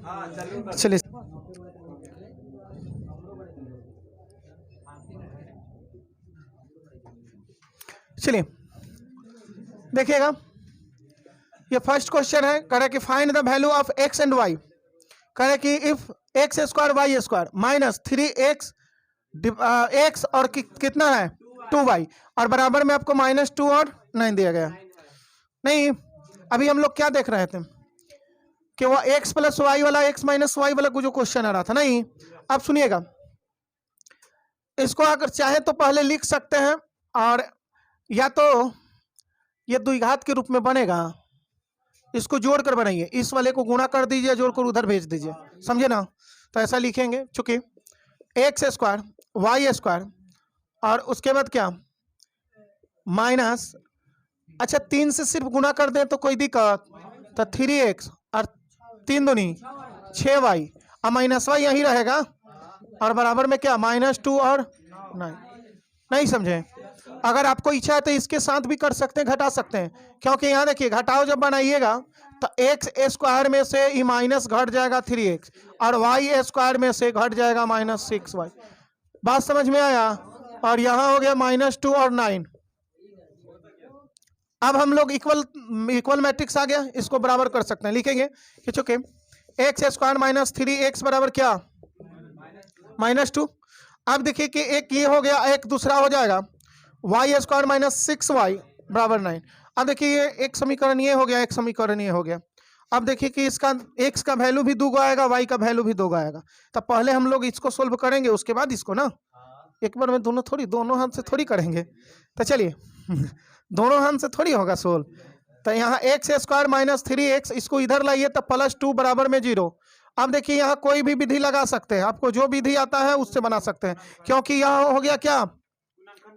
चलिए चलिए देखिएगा, ये फर्स्ट क्वेश्चन है, कह रहे कि find the value of x and y. कह रहे कि if x square y square minus 3x x और कितना है 2y और बराबर में आपको -2 और 9 दिया गया। नहीं, अभी हम लोग क्या देख रहे थे कि वो x प्लस वाई वाला x माइनस वाई वाला जो क्वेश्चन आ रहा था। नहीं, अब सुनिएगा, इसको अगर चाहे तो पहले लिख सकते हैं और या तो ये द्विघात के रूप में बनेगा, इसको जोड़कर बनाइए, इस वाले को गुणा कर दीजिए, जोड़कर उधर भेज दीजिए, समझे ना। तो ऐसा लिखेंगे, चूंकि एक्स स्क्वायर वाई स्क्वायर और उसके बाद क्या माइनस, अच्छा 3 से सिर्फ गुणा कर दें तो कोई दिक्कत, तो 3x और 3 दूनी 6y और माइनस वाई यही रहेगा और बराबर में क्या -2 और 9। नहीं समझे? अगर आपको इच्छा है तो इसके साथ भी कर सकते हैं, घटा सकते हैं, क्योंकि यहाँ देखिए घटाओ जब बनाइएगा तो एक्स स्क्वायर में से ई माइनस घट जाएगा 3x और वाई स्क्वायर में से घट जाएगा -6y। बात समझ में आया? और यहाँ हो गया -2 और 9। अब हम लोग इक्वल मैट्रिक्स आ गया, इसको बराबर कर सकते हैं, लिखेंगे कि चूंकि एक्स स्क्वायर माइनस 3x बराबर क्या -2। अब देखिए कि एक ये हो गया, एक दूसरा हो जाएगा वाई स्क्वायर -6y बराबर 9। अब देखिए ये एक समीकरण ये हो गया, एक समीकरण ये हो गया। अब देखिए कि इसका x का वैल्यू भी 2 आएगा, y का वैल्यू भी 2 आएगा। तब पहले हम लोग इसको सोल्व करेंगे, उसके बाद इसको ना, एक बार में दोनों हाथ से थोड़ी करेंगे। तो चलिए दोनों हाथ से थोड़ी होगा सोल्व। तो यहाँ एक्स स्क्वायर -3x, इसको इधर लाइए तो +2 बराबर में 0। अब देखिए यहाँ कोई भी विधि लगा सकते हैं, आपको जो विधि आता है उससे बना सकते हैं, क्योंकि यहाँ हो गया क्या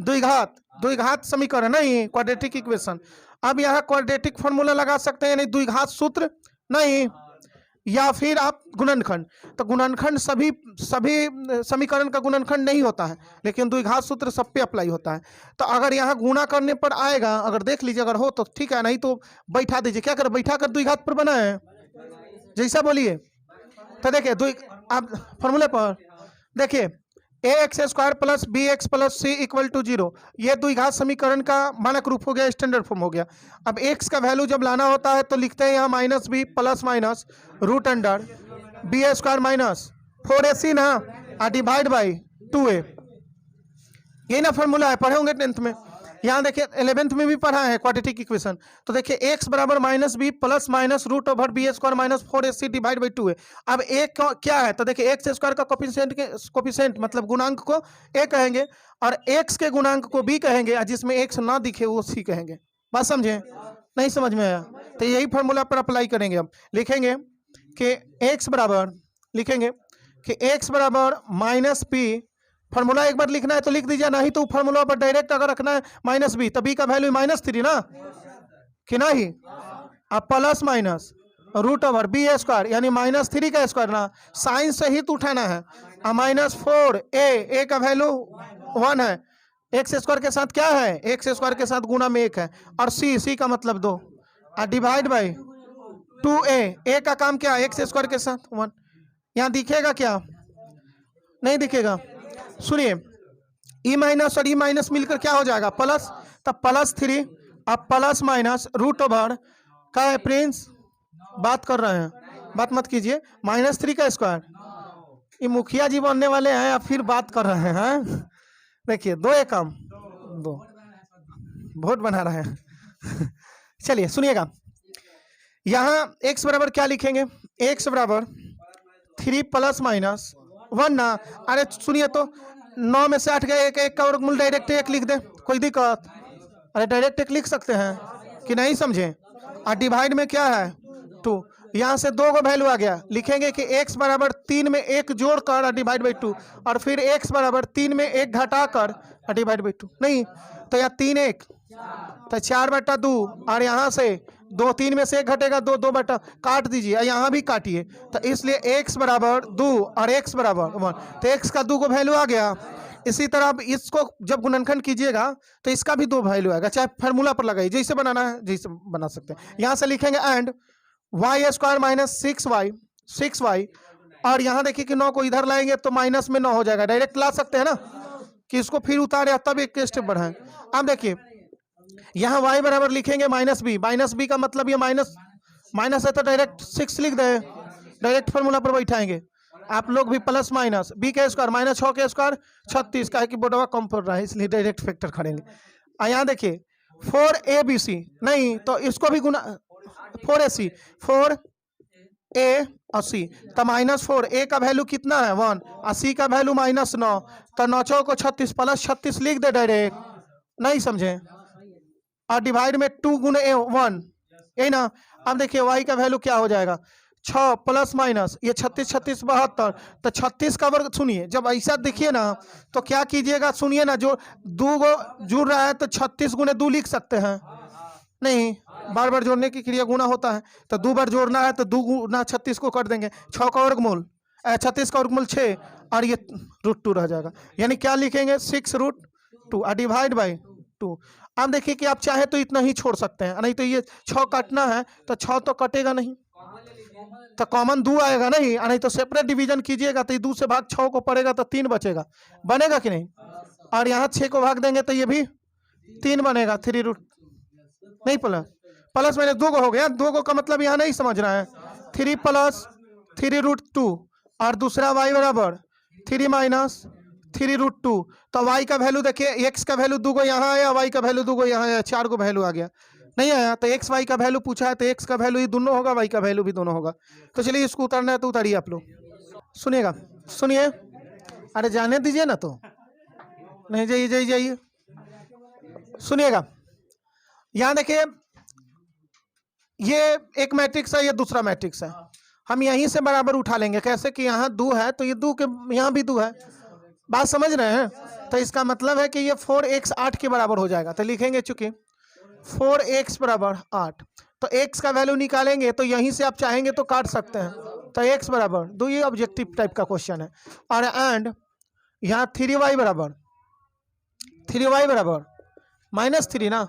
द्विघात समीकरण, नहीं क्वाड्रेटिक इक्वेशन। अब यहाँ क्वाड्रेटिक फॉर्मूला लगा सकते हैं, यानी द्विघात सूत्र, नहीं, या फिर आप गुणनखंड। तो गुणनखंड सभी समीकरण का गुणनखंड नहीं होता है, लेकिन द्विघात सूत्र सब पे अप्लाई होता है। तो अगर यहाँ गुणा करने पर आएगा, अगर देख लीजिए अगर हो तो ठीक है, नहीं तो बैठा दीजिए। क्या कर बैठा कर द्विघात पर बना है, जैसा बोलिए। तो देखिए आप फॉर्मूले पर देखिए ax square plus bx plus c equal to 0, ये द्विघात समीकरण का मानक रूप हो गया, स्टैंडर्ड फॉर्म हो गया। अब x का वैल्यू जब लाना होता है तो लिखते हैं यहाँ -b plus minus root under b square minus 4ac ना और डिवाइड बाई 2a। यही ना फॉर्मूला है, पढ़े होंगे 10th में। यहाँ देखिए 11th में भी पढ़ा है क्वाड्रेटिक इक्वेशन। तो देखिए x बराबर -b plus minus root over b square minus 4ac divide by 2a। अब a क्या है, तो देखिए एक्स स्क्वायर का कोफिशिएंट मतलब गुणांक को a कहेंगे और x के गुणांक को b कहेंगे, जिसमें x ना दिखे वो c कहेंगे। बात समझे? नहीं समझ में आया? तो यही फॉर्मूला पर अप्लाई करेंगे। अब लिखेंगे कि x बराबर, लिखेंगे कि x बराबर -p, फॉर्मूला एक बार लिखना है तो लिख दीजिए, नहीं तो फॉर्मूला पर डायरेक्ट अगर रखना है -b तो b का वैल्यू -3 ना, कि नहीं, अब plus minus root over b square यानी -3 का स्क्वायर ना, साइन से ही तो उठाना है, -4a का वैल्यू 1 है, एक्स स्क्वायर के साथ क्या है, एक्स स्क्वायर के साथ गुणा में 1 है, और c का मतलब 2 और डिवाइड बाई 2a का काम क्या है, एक्स स्क्वायर के साथ 1। यहाँ दिखेगा क्या, नहीं दिखेगा? सुनिए, ई माइनस और ई माइनस मिलकर क्या हो जाएगा प्लस, तब +3 अब प्लस माइनस रूट ओवर का है प्रिंस, बात कर रहे हैं, बात मत कीजिए, -3 का स्क्वायर। ये मुखिया जी बनने वाले हैं या फिर बात कर रहे हैं? देखिए 2 एकम 2 वोट बना रहे हैं। चलिए सुनिएगा, यहाँ x बराबर क्या लिखेंगे, x बराबर 3 + -1 ना। अरे सुनिए तो 9 में से 8 गए, एक का वर्गमूल डायरेक्ट 1 लिख दे, कोई दिक्कत? अरे डायरेक्ट 1 लिख सकते हैं कि नहीं समझे? और डिवाइड में क्या है 2, यहाँ से 2 को वैल्यू आ गया, लिखेंगे कि x बराबर 3 में 1 जोड़कर डिवाइड बाई 2 और फिर x बराबर 3 में 1 घटाकर डिवाइड बाई 2। नहीं तो यहाँ 3 1 तो 4/2 और यहाँ से 2 3 में से 1 घटेगा 2 2 बटा, काट दीजिए, यहाँ भी काटिए। तो इसलिए x बराबर 2 और x बराबर 1, तो x का 2 को वैल्यू आ गया। इसी तरह अब इसको जब गुणनखंड कीजिएगा तो इसका भी 2 वैल्यू आएगा, चाहे फार्मूला पर लगाइए, जैसे बनाना है जैसे बना सकते हैं। यहाँ से लिखेंगे एंड y² - 6y 6y, और यहाँ देखिए कि 9 को इधर लाएंगे तो माइनस में 9 हो जाएगा, डायरेक्ट ला सकते हैं ना कि इसको फिर उतारे तब एक स्टेप बढ़ाएं। अब देखिए यहाँ y बराबर लिखेंगे माइनस बी का मतलब ये माइनस है तो डायरेक्ट 6 लिख दे, डायरेक्ट फॉर्मूला पर बैठाएंगे। आप लोग भी प्लस माइनस बी के स्क्वायर माइनस 6 के स्क्वायर 36 का है कि बोर्डवा कम पड़ रहा है इसलिए डायरेक्ट फैक्टर करेंगे। यहाँ देखिए 4abc नहीं तो इसको भी गुना 4ac 4a और सी तो -4, a का वैल्यू कितना है 1 और c का वैल्यू -9, तो 9 को 36 प्लस 36 लिख दे डायरेक्ट, नहीं समझे, और डिवाइड में 2 गुना 1, यही ना। अब देखिए y का वैल्यू क्या हो जाएगा 6 प्लस माइनस ये 36 36 72, तो 36 का वर्ग सुनिए, जब ऐसा देखिए ना तो क्या कीजिएगा सुनिए ना, जो 2 को जुड़ रहा है तो 36 गुने 2 लिख सकते हैं, नहीं बार बार जोड़ने की क्रिया गुना होता है, तो 2 बार जोड़ना है तो 2 गुना 36 को कर देंगे, 6 का वर्गमूल 36 का वर्गमूल 6 और ये √2 रह जाएगा, यानी क्या लिखेंगे 6√2 और डिवाइड बाई 2। अब देखिए कि आप चाहे तो इतना ही छोड़ सकते हैं, नहीं तो ये 6 काटना है तो 6 तो कटेगा नहीं, तो कॉमन 2 आएगा नहीं, नहीं तो सेपरेट डिवीजन कीजिएगा तो ये 2 से भाग 6 को पड़ेगा तो 3 बचेगा, बनेगा कि नहीं, और यहाँ 6 को भाग देंगे तो ये भी 3 बनेगा, 3 नहीं प्लस मैंने 2 को हो गया, 2 को का मतलब यहाँ नहीं समझ रहा है, 3 प्लस 3√2 और दूसरा y बराबर 3 माइनस 3√2, तो y का वैल्यू देखिए x का वैल्यू 2 को यहाँ आया, y का वैल्यू 2 को यहाँ आया, 4 को वैल्यू आ गया, नहीं आया तो x y का वैल्यू पूछा है तो x का वैल्यू ये दोनों होगा, y का वैल्यू भी दोनों होगा। तो चलिए इसको उतारना है तो उतारिए आप लोग, सुनिएगा सुनिए, अरे जाने दीजिए ना, तो नहीं जाइए जाइए सुनिएगा। यहाँ देखिए ये एक मैट्रिक्स है, ये दूसरा मैट्रिक्स है, हम यहीं से बराबर उठा लेंगे, कैसे कि यहाँ 2 है तो ये 2 के यहाँ भी 2 है, बात समझ रहे हैं, तो इसका मतलब है कि ये 4x 8 के बराबर हो जाएगा, तो लिखेंगे चूंकि 4x बराबर 8, तो x का वैल्यू निकालेंगे तो यहीं से आप चाहेंगे तो काट सकते हैं, तो x बराबर 2, ये ऑब्जेक्टिव टाइप का क्वेश्चन है, और एंड यहाँ 3y बराबर -3 ना,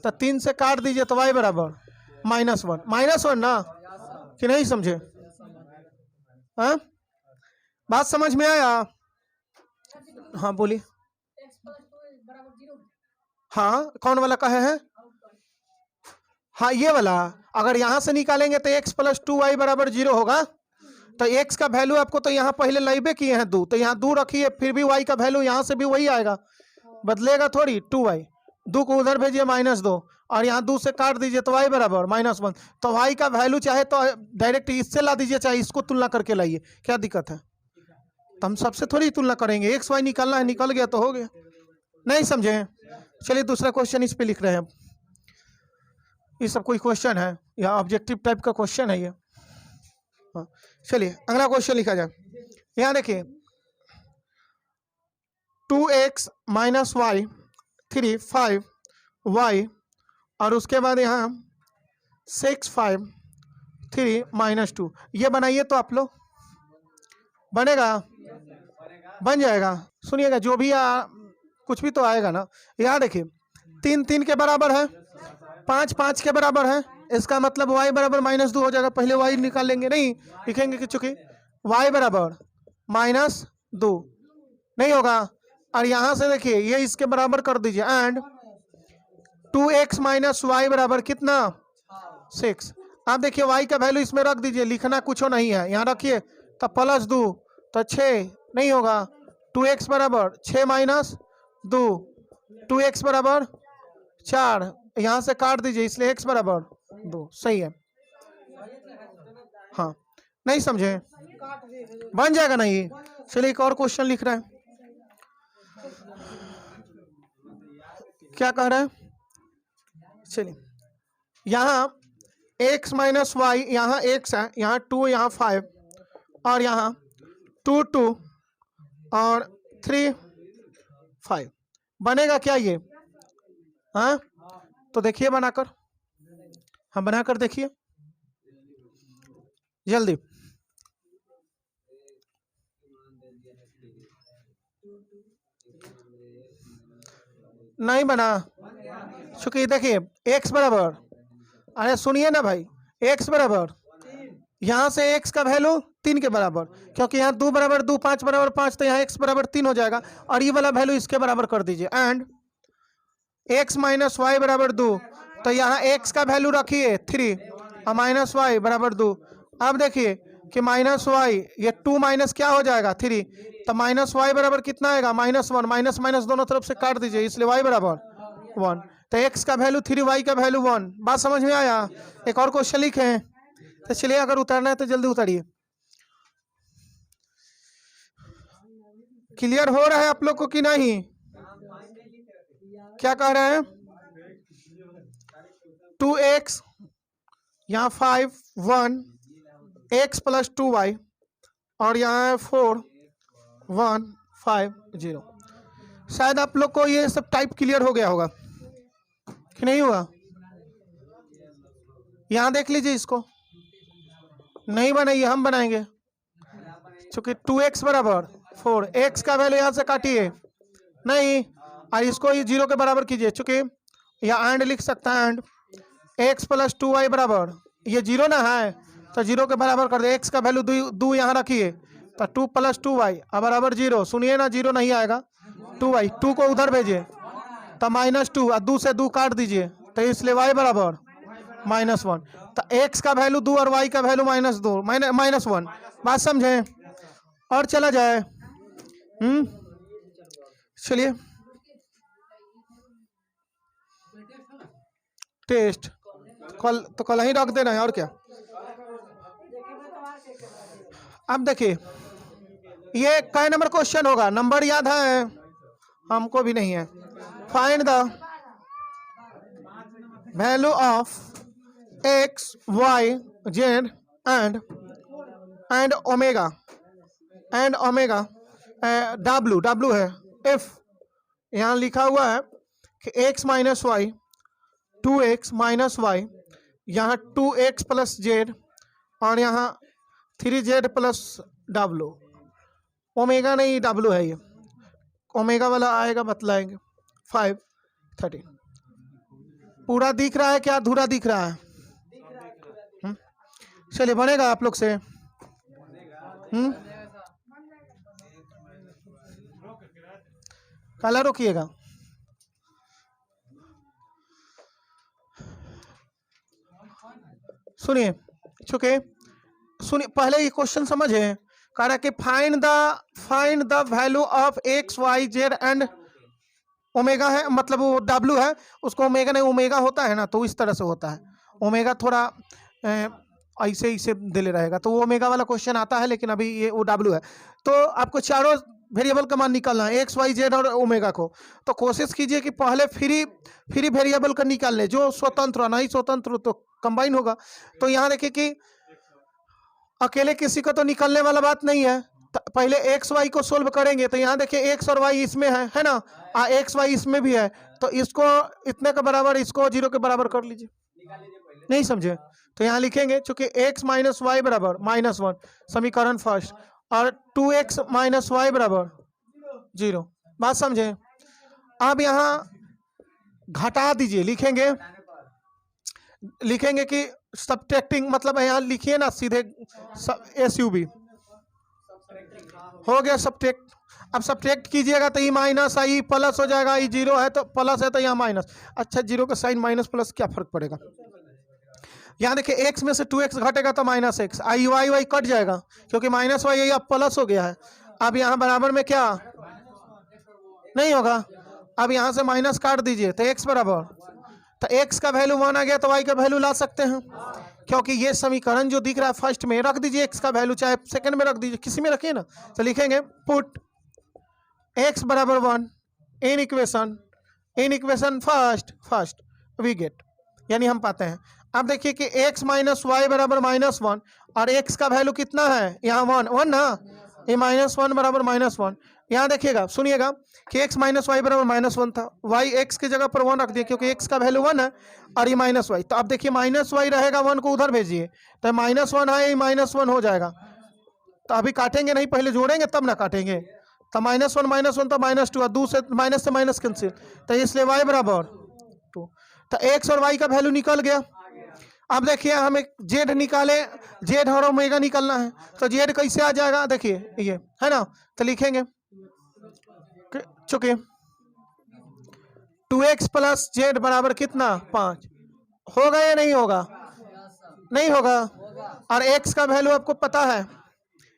तो 3 से काट दीजिए तो y बराबर -1 ना, कि नहीं समझे, हाँ बात समझ में आया, हाँ बोलिए, हाँ कौन वाला कहे हैं, हाँ ये वाला, अगर यहाँ से निकालेंगे तो x + 2y = 0 होगा, तो x का वैल्यू आपको तो यहाँ पहले लाइबे किए हैं 2, तो यहाँ 2 रखिए, फिर भी y का वैल्यू यहाँ से भी वही आएगा, बदलेगा थोड़ी, 2y, 2 को उधर भेजिए -2 और यहाँ 2 से काट दीजिए तो y बराबर -1, तो y का वैल्यू चाहे तो डायरेक्ट इससे ला दीजिए, चाहे इसको तुलना करके लाइए, क्या दिक्कत है, तो हम सबसे थोड़ी तुलना करेंगे, x y निकालना है, निकल गया तो हो गया, नहीं समझे। चलिए दूसरा क्वेश्चन इस पे लिख रहे हैं, ये सब कोई क्वेश्चन है या ऑब्जेक्टिव टाइप का क्वेश्चन है ये, हाँ चलिए अगला क्वेश्चन लिखा जाए। यहाँ देखिए 2x - y 3 5y और उसके बाद यहाँ 6 5 3 -2, ये बनाइए तो आप लोग, बनेगा, बन जाएगा, सुनिएगा जो भी कुछ भी तो आएगा ना। यहाँ देखिए 3 3 के बराबर है, 5 5 के बराबर है, इसका मतलब y बराबर -2 हो जाएगा, पहले y निकाल लेंगे, नहीं लिखेंगे कि चूंकि y बराबर -2 नहीं होगा, और यहाँ से देखिए ये इसके बराबर कर दीजिए, एंड 2x - y बराबर कितना 6, आप देखिए y का वैल्यू इसमें रख दीजिए, लिखना कुछ नहीं है, यहाँ रखिए तो +2 तो 6 नहीं होगा, 2x बराबर 6 - 2, 2x बराबर 4, यहाँ से काट दीजिए इसलिए x बराबर 2, सही है, हाँ नहीं समझे, बन जाएगा नहीं। चलिए एक और क्वेश्चन लिख रहे हैं, क्या कह रहे हैं, चलिए यहाँ x - y, यहाँ x है, यहाँ 2, यहाँ 5 और यहाँ 2 2 और 3 5, बनेगा क्या ये, हाँ तो देखिए बनाकर, हाँ बनाकर देखिए जल्दी, नहीं बना, चूंकि देखिए x बराबर, अरे सुनिए ना भाई, x बराबर यहाँ से x का वैल्यू 3 के बराबर, क्योंकि यहाँ 2 बराबर 2, 5 बराबर 5, तो यहाँ x बराबर 3 हो जाएगा, और ये वाला वैल्यू इसके बराबर कर दीजिए। एंड x माइनस वाई बराबर 2, तो यहाँ x का वैल्यू रखिए 3 और माइनस वाई बराबर 2। अब देखिए कि माइनस वाई, ये 2 माइनस क्या हो जाएगा 3, तो माइनस वाई बराबर कितना आएगा -1, माइनस माइनस दोनों तरफ से काट दीजिए, इसलिए y बराबर 1। तो x का वैल्यू 3, y का वैल्यू 1। बात समझ में आया? एक और क्वेश्चन लिखे, तो चलिए अगर उतारना है तो जल्दी उतारिए। क्लियर हो रहा है आप लोग को कि नहीं? क्या कह रहे हैं? 2x, यहाँ 5 1 x प्लस 2y, और यहाँ 4 1 5 0। शायद आप लोग को ये सब टाइप क्लियर हो गया होगा कि नहीं हुआ? यहाँ देख लीजिए, इसको नहीं बनाइए, हम बनाएंगे। चूंकि 2x बराबर 4, x का वैल्यू यहाँ से काटिए नहीं, और इसको ये 0 के बराबर कीजिए, चूंकि यहाँ एंड लिख सकता है, एंड x प्लस 2y बराबर, ये 0 ना है तो 0 के बराबर कर दे। x का वैल्यू 2 यहाँ रखिए, तो 2 प्लस 2y बराबर 0। सुनिए ना, 0 नहीं आएगा, 2y, 2 को उधर भेजिए तो -2, और 2 से 2 काट दीजिए, तो इसलिए y बराबर -1। तो x का वैल्यू 2 और y का वैल्यू -1। बात समझे? और चला जाए, चलिए टेस्ट कल ही रख देना है, और क्या। अब देखिए, ये कै नंबर क्वेश्चन होगा? नंबर याद है? हमको भी नहीं है। Find the value of x, y, z and omega w है f। यहाँ लिखा हुआ है कि x minus y, 2x minus y, यहाँ 2x प्लस जेड, और यहाँ 3z प्लस w। ओमेगा नहीं, w है, ये ओमेगा वाला आएगा, बतलाएंगे। 5 13 पूरा दिख रहा है क्या, अधूरा दिख रहा है? चलिए बनेगा आप लोग से। कलर रोकिएगा। सुनिए, पहले ये क्वेश्चन समझे। कह रहा है कि find the value of x, y, z and omega है, मतलब वो w है, उसको ओमेगा नहीं, ओमेगा होता है ना, तो इस तरह से होता है। ओमेगा थोड़ा ऐसे ऐसे दिले रहेगा, तो वो ओमेगा वाला क्वेश्चन आता है, लेकिन अभी ये वो w है। तो आपको चारों वेरिएबल का मान निकालना है, x, y, z और ओमेगा को। तो कोशिश कीजिए कि पहले फ्री वेरिएबल का निकाल ले, जो स्वतंत्र, नहीं स्वतंत्र तो कंबाइन होगा। तो यहाँ देखिए कि अकेले किसी का तो निकलने वाला बात नहीं है, पहले x y को सोल्व करेंगे। तो यहाँ देखिए x और y इसमें है ना, x y इसमें भी है, तो इसको इतने के बराबर, इसको 0 के बराबर कर लीजिए। नहीं समझे? तो यहाँ लिखेंगे, चूंकि x माइनस वाई बराबर -1, समीकरण फर्स्ट, और 2x माइनस वाई बराबर 0। बात समझे? अब यहाँ घटा दीजिए, लिखेंगे कि सब्ट्रैक्टिंग, मतलब यहाँ लिखिए ना सीधे SUB हो गया सब्ट्रैक्ट। अब सब्ट्रैक्ट कीजिएगा तो ये माइनस, आई प्लस हो जाएगा, ये 0 है तो प्लस है, तो यहाँ माइनस। अच्छा, 0 का साइन माइनस प्लस क्या फर्क पड़ेगा? यहाँ देखिए x में से 2x घटेगा तो -x, आई y कट जाएगा, क्योंकि -y ये अब प्लस हो गया है। अब यहाँ बराबर में क्या नहीं होगा, अब यहाँ से माइनस काट दीजिए, तो x बराबर, तो x का वैल्यू 1 आ गया, तो y का वैल्यू ला सकते हैं, क्योंकि ये समीकरण जो दिख रहा है फर्स्ट में रख दीजिए x का वैल्यू, चाहे सेकंड में रख दीजिए, किसी में रखिए ना। तो लिखेंगे पुट x बराबर 1 in equation first we get, यानी हम पाते हैं। अब देखिए कि x माइनस वाई बराबर -1, और x का वैल्यू कितना है यहाँ 1 ना, ये -1 बराबर -1। यहाँ देखिएगा, सुनिएगा कि x माइनस वाई बराबर -1 था, y x की जगह पर 1 रख दिया, क्योंकि x का वैल्यू 1 है और ये -y। तो अब देखिए -y रहेगा, 1 को उधर भेजिए, तो -1 है, ये -1 हो जाएगा। तो अभी काटेंगे नहीं, पहले जोड़ेंगे तब ना काटेंगे। तो -1 तो -2, और 2 से माइनस कैंसिल, तो इसलिए y बराबर 2। तो x और y का वैल्यू निकल गया। अब देखिए हमें जेड निकाले, जेड और ओमेगा निकालना है, तो जेड कैसे आ जाएगा, देखिए ये है ना, तो लिखेंगे चुके 2x प्लस जेड बराबर कितना 5, होगा या नहीं होगा, नहीं होगा। और x का वैल्यू आपको पता है,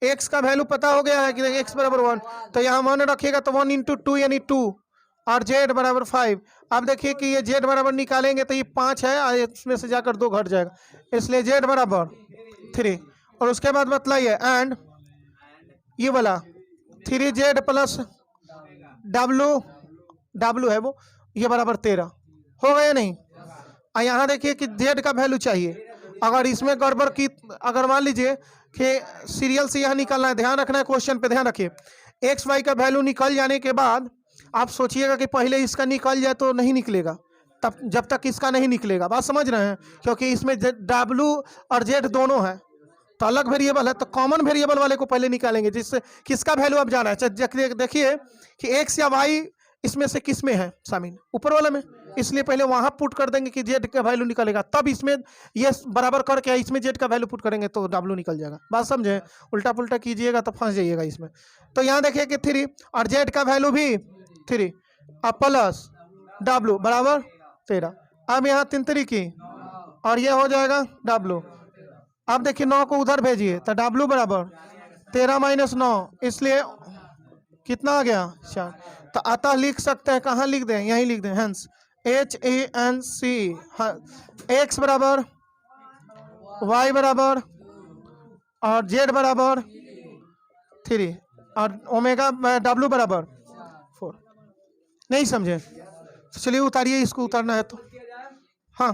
x का वैल्यू पता हो गया है कि x बराबर 1, तो यहाँ 1 रखिएगा तो 1 इंटू 2 यानी 2, और z बराबर 5। अब देखिए कि ये z बराबर निकालेंगे तो ये 5 है और इसमें से जाकर 2 घट जाएगा, इसलिए z बराबर 3। और उसके बाद बतलाइए एंड ये वाला 3z प्लस w है वो, ये बराबर 13, हो गया नहीं। और यहाँ देखिए कि z का वैल्यू चाहिए, अगर इसमें गड़बड़ की, अगर मान लीजिए कि सीरियल से यहाँ निकलना है, ध्यान रखना है, क्वेश्चन पे ध्यान रखिए, एक्स वाई का वैल्यू निकल जाने के बाद आप सोचिएगा कि पहले इसका निकल जाए तो नहीं निकलेगा, तब जब तक इसका नहीं निकलेगा, बात समझ रहे हैं, क्योंकि इसमें डब्लू और जेड दोनों है, तो अलग वेरिएबल है, तो कॉमन वेरिएबल वाले को पहले निकालेंगे, जिससे किसका वैल्यू अब जाना है। देखिए कि एक्स या वाई इसमें से किस में है शामिल, ऊपर वाला में, इसलिए पहले वहां पुट कर देंगे कि जेड का वैल्यू निकलेगा, तब इसमें ये बराबर करके इसमें जेड का वैल्यू पुट करेंगे तो डब्लू निकल जाएगा, बात समझे। उल्टा पुल्टा कीजिएगा तो फंस जाइएगा इसमें। तो यहाँ देखिए कि 3 और जेड का वैल्यू भी 3 और प्लस डब्लू बराबर 13। अब यहाँ 3 3 की और ये हो जाएगा डब्लू। अब देखिए 9 को उधर भेजिए तो डब्लू बराबर 13 माइनस 9, इसलिए कितना आ गया 4। तो अतः लिख सकते हैं, कहाँ लिख दें, यहीं लिख दें, हेंस HANC एक्स बराबर वाई बराबर और जेड बराबर 3 और ओमेगा डब्लू बराबर 4। नहीं समझे, चलिए उतारिए, इसको उतारना है तो हाँ।